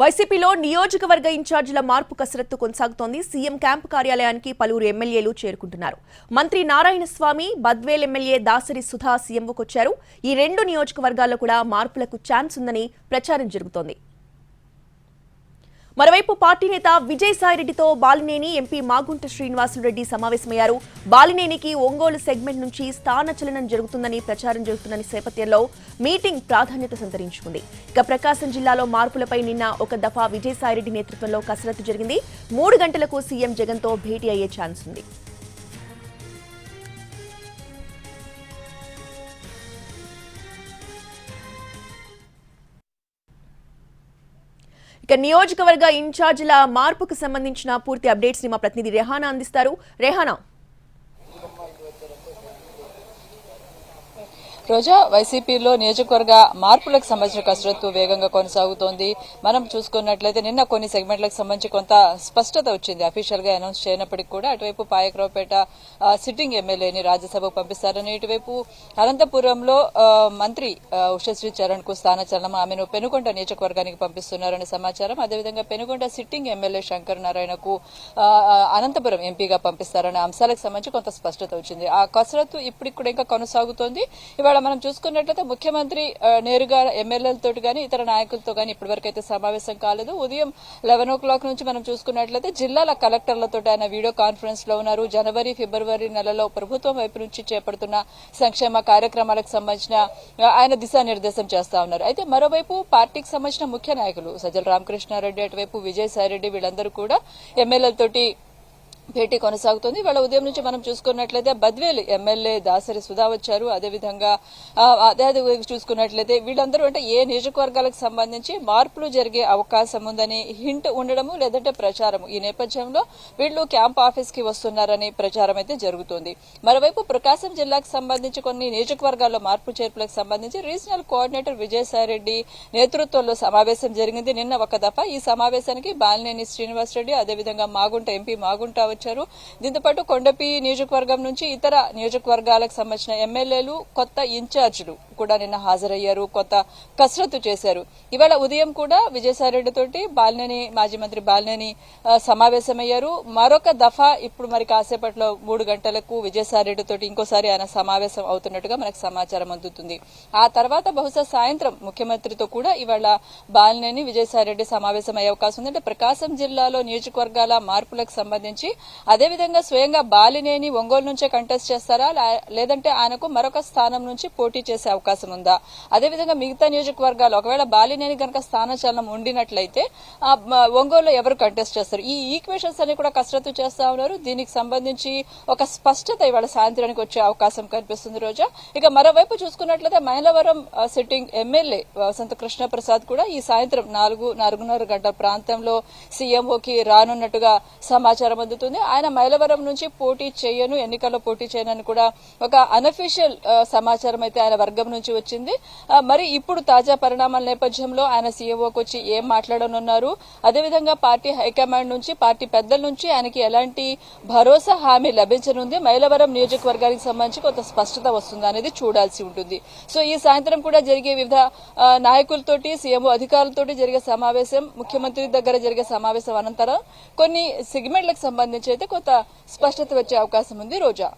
వైసీపీలో నియోజకవర్గ ఇన్ఛార్జీల మార్పు కసరత్తు కొనసాగుతోంది. సీఎం క్యాంపు కార్యాలయానికి పలువురు ఎమ్మెల్యేలు చేరుకుంటున్నారు. మంత్రి నారాయణస్వామి, బద్వేల్ ఎమ్మెల్యే దాసరి సుధా సీఎంఓకొచ్చారు. ఈ రెండు నియోజకవర్గాల్లో కూడా మార్పులకు ఛాన్స్ ఉందని ప్రచారం జరుగుతోంది. మరోవైపు పార్టీ నేత విజయసాయిరెడ్డితో బాలినేని ఎంపీ మాగుంట శ్రీనివాసులరెడ్డి సమావేశమయ్యారు. బాలినేనికి ఒంగోలు సెగ్మెంట్ నుంచి స్థానచలనం జరుగుతుందని ప్రచారం జరుగుతున్న నేపథ్యంలో మీటింగ్ ప్రాధాన్యత సంతరించుకుంది. ఇక ప్రకాశం జిల్లాలో మార్పులపై నిన్న ఒక దఫా విజయసాయిరెడ్డి నేతృత్వంలో కసరత్తు జరిగింది. 3 గంటలకు సీఎం జగన్తో భేటీ అయ్యే ఛాన్స్ ఉంది. ఇక నియోజకవర్గ ఇన్ఛార్జీల మార్పుకు సంబంధించిన పూర్తి అప్డేట్స్ ని మా ప్రతినిధి రెహానా అందిస్తారు. రెహానా, రోజా, వైసీపీలో నియోజకవర్గ మార్పులకు సంబంధించిన కసరత్తు వేగంగా కొనసాగుతోంది. మనం చూసుకున్నట్లయితే నిన్న కొన్ని సెగ్మెంట్లకు సంబంధించి కొంత స్పష్టత వచ్చింది. అఫీషియల్ గా అనౌన్స్ చేయనప్పటికీ కూడా అటువైపు పాయకరావుపేట సిట్టింగ్ ఎమ్మెల్యేని రాజ్యసభకు పంపిస్తారని, ఇటువైపు అనంతపురంలో మంత్రి ఉషశ్రీ చరణ్ కు స్థానచలనం, ఆమెను పెనుగొండ నియోజకవర్గానికి పంపిస్తున్నారనే సమాచారం. అదేవిధంగా పెనుగొండ సిట్టింగ్ ఎమ్మెల్యే శంకర్ నారాయణకు అనంతపురం ఎంపీగా పంపిస్తారనే అంశాలకు సంబంధించి కొంత స్పష్టత వచ్చింది. ఆ కసరత్తు ఇప్పటికి కూడా ఇంకా కొనసాగుతోంది. ఇవాళ మనం చూసుకున్నట్లయితే ముఖ్యమంత్రి నేరుగా ఎమ్మెల్యేలతో గానీ ఇతర నాయకులతో గానీ ఇప్పటివరకు అయితే సమావేశం కాలేదు. ఉదయం 11 o'clock నుంచి మనం చూసుకున్నట్లయితే జిల్లాల కలెక్టర్లతో ఆయన వీడియో కాన్ఫరెన్స్ లో ఉన్నారు. జనవరి, ఫిబ్రవరి నెలలో ప్రభుత్వం వైపు నుంచి చేపడుతున్న సంక్షేమ కార్యక్రమాలకు సంబంధించిన ఆయన దిశానిర్దేశం చేస్తా ఉన్నారు. అయితే మరోవైపు పార్టీకి సంబంధించిన ముఖ్య నాయకులు సజ్జల రామకృష్ణారెడ్డి, అటువైపు విజయసాయిరెడ్డి వీళ్ళందరూ కూడా ఎమ్మెల్యేలతోటి భేటీ కొనసాగుతుంది. ఇవాళ ఉదయం నుంచి మనం చూసుకున్నట్లయితే బద్వేల్ ఎమ్మెల్యే దాసరి సుధా వచ్చారు. అదేవిధంగా చూసుకున్నట్లయితే వీళ్ళందరూ అంటే ఏ నియోజకవర్గాలకు సంబంధించి మార్పులు జరిగే అవకాశం ఉందని హింట్ ఉండడము, లేదంటే ప్రచారం. ఈ నేపథ్యంలో వీళ్ళు క్యాంప్ ఆఫీస్ కి వస్తున్నారని ప్రచారం అయితే జరుగుతుంది. మరోవైపు ప్రకాశం జిల్లాకు సంబంధించి కొన్ని నియోజకవర్గాల్లో మార్పు చేర్పులకు సంబంధించి రీజనల్ కోఆర్డినేటర్ విజయసాయిరెడ్డి నేతృత్వంలో సమావేశం జరిగింది నిన్న ఒక దఫా. ఈ సమావేశానికి బాలినేని శ్రీనివాసరెడ్డి, అదేవిధంగా మాగుంట ఎంపీ మాగుంట వచ్చారు. దీంతో పాటు కొండపి నియోజకవర్గం నుంచి ఇతర నియోజకవర్గాలకు సంబంధించిన ఎమ్మెల్యేలు, కొత్త ఇన్ఛార్జీలు కూడా నిన్న హాజరయ్యారు, కొత్త కసరత్తు చేశారు. ఇవాళ ఉదయం కూడా విజయసాయిరెడ్డి తోటి మాజీ మంత్రి బాలినేని సమావేశమయ్యారు. మరొక దఫా ఇప్పుడు మరి కాసేపట్లో 3 గంటలకు విజయసాయిరెడ్డి తోటి ఇంకోసారి ఆయన సమావేశం అవుతున్నట్టుగా మనకు సమాచారం అందుతుంది. ఆ తర్వాత బహుశా సాయంత్రం ముఖ్యమంత్రితో కూడా ఇవాళ బాలినేని విజయసాయిరెడ్డి సమావేశం అయ్యే అవకాశం ఉంది. అంటే ప్రకాశం జిల్లాలో నియోజకవర్గాల మార్పులకు సంబంధించి అదేవిధంగా స్వయంగా బాలినేని ఒంగోలు నుంచే కంటెస్ట్ చేస్తారా, లేదంటే ఆయనకు మరొక స్థానం నుంచి పోటీ చేసే అవకాశం ఉందా, అదేవిధంగా మిగతా నియోజకవర్గాలు ఒకవేళ బాలినేని కనుక స్థానచలనం ఉండినట్లయితే ఒంగోలులో ఎవరు కంటెస్ట్ చేస్తారు, ఈ ఈక్వేషన్స్ అన్ని కూడా కసరత్తు చేస్తా ఉన్నారు. దీనికి సంబంధించి ఒక స్పష్టత ఇవాళ సాయంత్రానికి వచ్చే అవకాశం కనిపిస్తుంది. రోజా, ఇక మరోవైపు చూసుకున్నట్లయితే మైలవరం సిట్టింగ్ ఎమ్మెల్యే వసంత కృష్ణప్రసాద్ కూడా ఈ సాయంత్రం 4:30 గంటల ప్రాంతంలో సీఎంఓకి రానున్నట్టుగా సమాచారం అందుతుంది. ఆయన మైలవరం నుంచి ఎన్నికల్లో పోటీ చేయనని కూడా ఒక అనఫీషియల్ సమాచారం అయితే ఆయన వర్గం నుంచి వచ్చింది. మరి ఇప్పుడు తాజా పరిణామాల నేపథ్యంలో ఆయన సీఎంఓకి వచ్చి ఏం మాట్లాడనున్నారు, అదేవిధంగా పార్టీ హైకమాండ్ నుంచి, పార్టీ పెద్దల నుంచి ఆయనకి ఎలాంటి భరోసా హామీ లభించనుంది, మైలవరం నియోజకవర్గానికి సంబంధించి కొంత స్పష్టత వస్తుందా అనేది చూడాల్సి ఉంటుంది. సో ఈ సాయంత్రం కూడా జరిగే వివిధ నాయకులతోటి, సీఎంఓ అధికారులతోటి జరిగే సమావేశం, ముఖ్యమంత్రి దగ్గర జరిగే సమావేశం అనంతరం కొన్ని సెగ్మెంట్లకు సంబంధించి అయితే కొంత స్పష్టత వచ్చే అవకాశం ఉంది. రోజా.